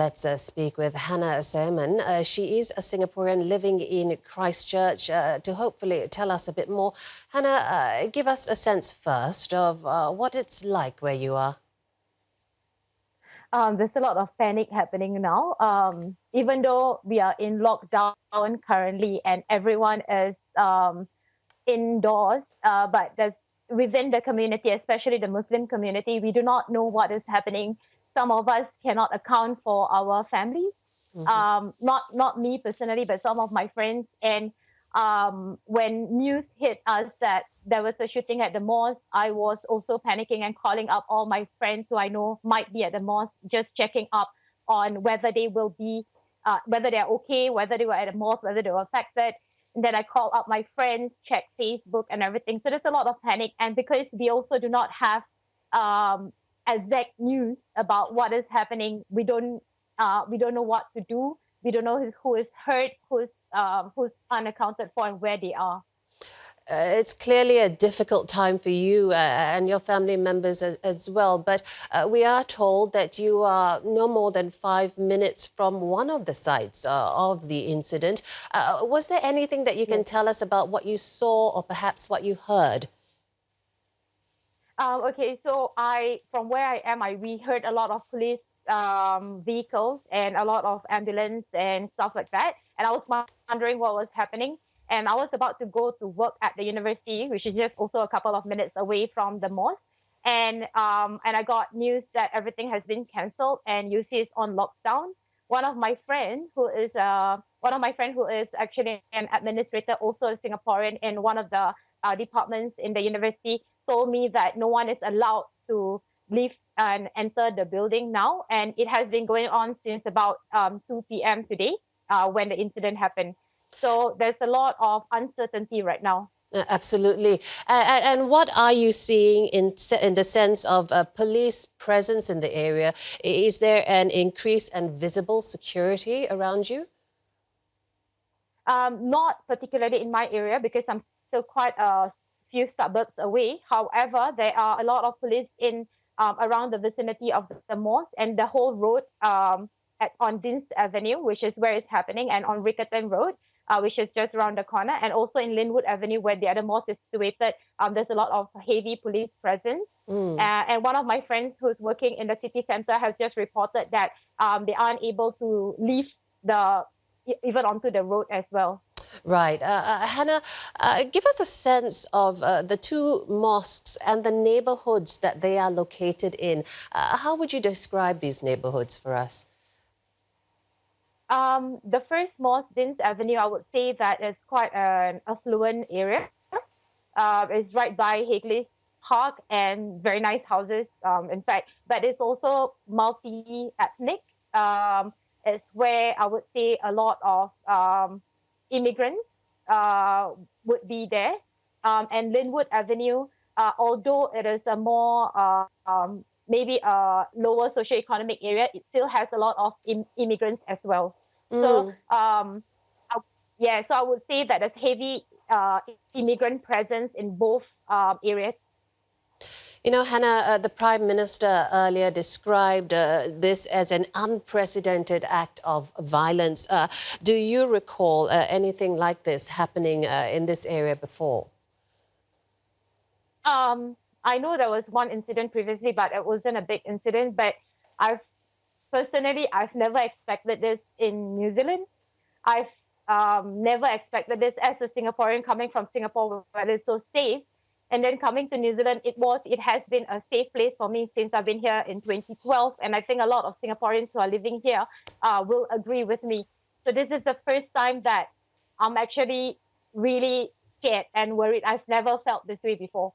let's speak with Hana Saemon. She is a Singaporean living in Christchurch to hopefully tell us a bit more. Hana, give us a sense first of what it's like where you are. There's a lot of panic happening now. Even though we are in lockdown currently and everyone is indoors, but there's within the community, especially the Muslim community, we do not know what is happening. Some of us cannot account for our families. Mhm. Not me personally, but some of my friends. And when news hit us that there was a shooting at the mosque, I was also panicking and calling up all my friends who I know might be at the mosque, just checking up on whether they will be, whether they're okay, whether they were at the mosque, whether they were affected. And then I call up my friends, check Facebook and everything. So there's a lot of panic. And because we also do not have um, exact news about what is happening, we don't know what to do. We don't know who is hurt, who's unaccounted for, and where they are. It's clearly a difficult time for you and your family members as well, but we are told that you are no more than 5 minutes from one of the sites of the incident. Was there anything that you can Yes. tell us about what you saw or perhaps what you heard? Okay, so from where I am, we heard a lot of police vehicles and a lot of ambulance and stuff like that. And I was wondering what was happening. And I was about to go to work at the university, which is just also a couple of minutes away from the mosque. And I got news that everything has been cancelled and UC is on lockdown. One of my friend who is actually an administrator, also a Singaporean in one of the departments in the university, told me that no one is allowed to leave and enter the building now. And it has been going on since about 2 p.m. today when the incident happened. So there's a lot of uncertainty right now. Absolutely. And what are you seeing in the sense of police presence in the area? Is there an increase and visible security around you? Not particularly in my area because I'm still quite a few suburbs away. However, there are a lot of police in around the vicinity of the mosque and the whole road on Dins Avenue, which is where it's happening, and on Rickerton Road, which is just around the corner, and also in Linwood Avenue, where the other mosque is situated. There's a lot of heavy police presence. Mm. And one of my friends who's working in the city center has just reported that they aren't able to leave the even onto the road as well. Right. Hannah, give us a sense of the two mosques and the neighborhoods that they are located in. How would you describe these neighborhoods for us? The first mosque, Dins Avenue, I would say that it's quite an affluent area. It's right by Hagley's Park and very nice houses, in fact. But it's also multi-ethnic. It's where I would say a lot of immigrants would be there. And Linwood Avenue, although it is a more maybe a lower socioeconomic area, it still has a lot of immigrants as well. So Mm. yeah, so I would say that there's heavy immigrant presence in both areas. You know, Hannah, the Prime Minister earlier described this as an unprecedented act of violence. Do you recall anything like this happening in this area before? I know there was one incident previously, but it wasn't a big incident. But I've I've never expected this in New Zealand. I've never expected this as a Singaporean coming from Singapore, where it's so safe. And then coming to New Zealand, it has been a safe place for me since I've been here in 2012. And I think a lot of Singaporeans who are living here will agree with me. So this is the first time that I'm actually really scared and worried. I've never felt this way before.